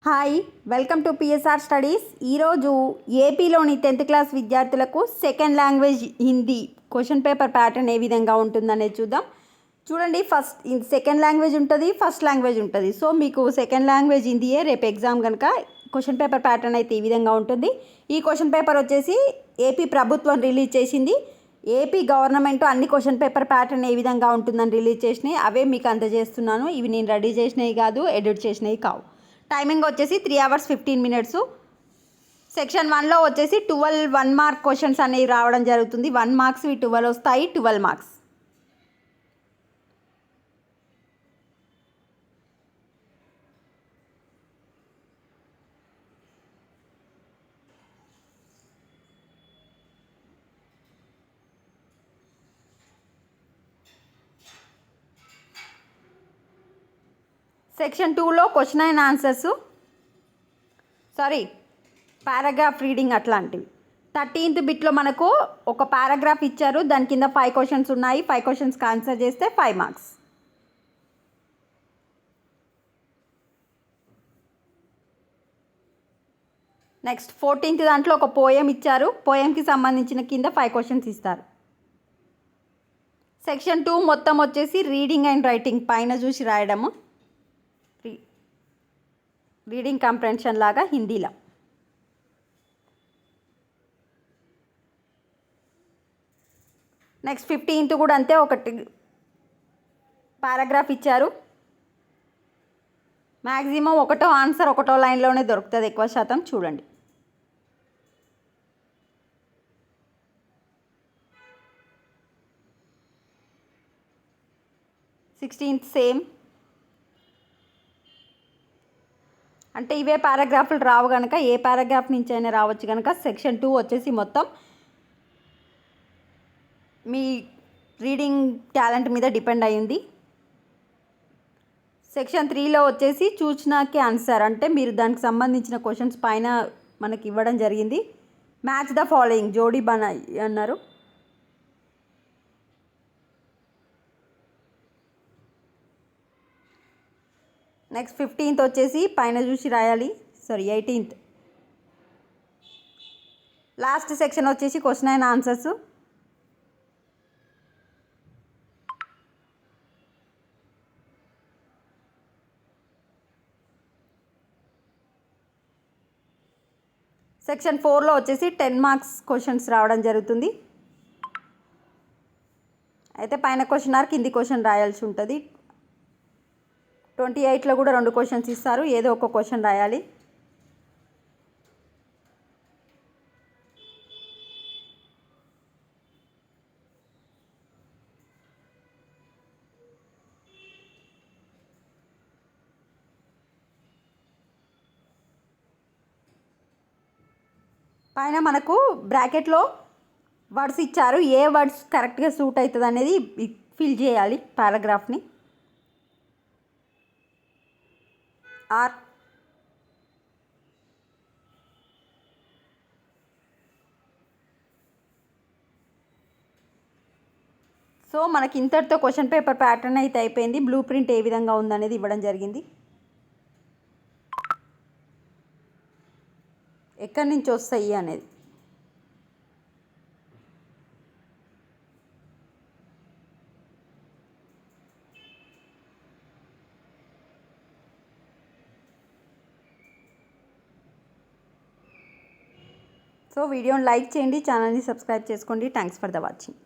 Hi, welcome to PSR studies. ఈరోజు ఏపీలోని 10th class విద్యార్థులకు second language Hindi question paper pattern ఏ విధంగా ఉంటుందనేది చూద్దాం. చూడండి, ఫస్ట్ సెకండ్ లాంగ్వేజ్ ఉంటుంది, ఫస్ట్ లాంగ్వేజ్ ఉంటుంది. సో మీకు సెకండ్ లాంగ్వేజ్ హిందీయే రేపు ఎగ్జామ్ కనుక క్వశ్చన్ పేపర్ ప్యాటర్న్ అయితే ఈ విధంగా ఉంటుంది. ఈ క్వశ్చన్ పేపర్ వచ్చేసి ఏపీ ప్రభుత్వం రిలీజ్ చేసింది. ఏపీ గవర్నమెంట్ అన్ని క్వశ్చన్ పేపర్ ప్యాటర్న్ ఏ విధంగా ఉంటుందని రిలీజ్ చేసినాయి, అవే మీకు అందజేస్తున్నాను. ఇవి నేను రెడీ చేసినవి కాదు, ఎడిట్ చేసినవి కావు. టైమింగ్ వచ్చేసి 3 hours 15 minutes. సెక్షన్ 1లో వచ్చేసి 12 1 mark క్వశ్చన్స్ అనేవి రావడం జరుగుతుంది. 1 marks 12 వస్తాయి, 12 marks. సెక్షన్ 2లో question and answers, paragraph reading అట్లాంటివి. 13th బిట్లో మనకు ఒక పారాగ్రాఫ్ ఇచ్చారు, దాని కింద 5 questions ఉన్నాయి. 5 questions ఆన్సర్ చేస్తే 5 marks. నెక్స్ట్ 14th దాంట్లో ఒక పోయం ఇచ్చారు, పోయంకి సంబంధించిన కింద 5 questions ఇస్తారు. సెక్షన్ 2 మొత్తం వచ్చేసి రీడింగ్ అండ్ రైటింగ్ పైన చూసి రాయడము, రీడింగ్ కాంప్రహెన్షన్ లాగా హిందీలో. నెక్స్ట్ 15th కూడా అంతే, ఒకటి పారాగ్రాఫ్ ఇచ్చారు. మ్యాక్సిమం ఒకటో ఆన్సర్ ఒకటో లైన్లోనే దొరుకుతుంది ఎక్కువ శాతం. చూడండి, సిక్స్టీన్త్ సేమ్. అంటే ఇవే పారాగ్రాఫ్లు రావు కనుక ఏ పారాగ్రాఫ్ నుంచి అయినా రావచ్చు కనుక సెక్షన్ 2 వచ్చేసి మొత్తం మీ రీడింగ్ టాలెంట్ మీద డిపెండ్ అయ్యింది. సెక్షన్ 3లో వచ్చేసి చూచినాకే ఆన్సర్, అంటే మీరు దానికి సంబంధించిన క్వశ్చన్స్ పైన మనకి ఇవ్వడం జరిగింది. మ్యాచ్ ద ఫాలోయింగ్ జోడీ బనాయి అన్నారు. నెక్స్ట్ 15th వచ్చేసి పైన చూసి రాయాలి. 18th లాస్ట్ సెక్షన్ వచ్చేసి క్వశ్చన్ అండ్ ఆన్సర్స్. సెక్షన్ 4లో వచ్చేసి 10 marks క్వశ్చన్స్ రావడం జరుగుతుంది. అయితే పైన క్వశ్చన్ ఆర్ కింది క్వశ్చన్ రాయాల్సి ఉంటుంది. 28లో కూడా 2 questions ఇస్తారు, ఏదో ఒక క్వశ్చన్ రాయాలి. పైన మనకు బ్రాకెట్లో వర్డ్స్ ఇచ్చారు, ఏ వర్డ్స్ కరెక్ట్గా సూట్ అవుతుంది అనేది ఫిల్ చేయాలి పారాగ్రాఫ్ని. ఆర్ సో మనకి ఇంతటితో క్వశ్చన్ పేపర్ ప్యాటర్న్ అయితే అయిపోయింది. బ్లూ ప్రింట్ ఏ విధంగా ఉందనేది ఇవ్వడం జరిగింది. ఎక్కడి నుంచి వస్తాయి అనేది. సో వీడియోని లైక్ చేయండి, ఛానల్ని సబ్స్క్రైబ్ చేసుకోండి. Thanks for the watching.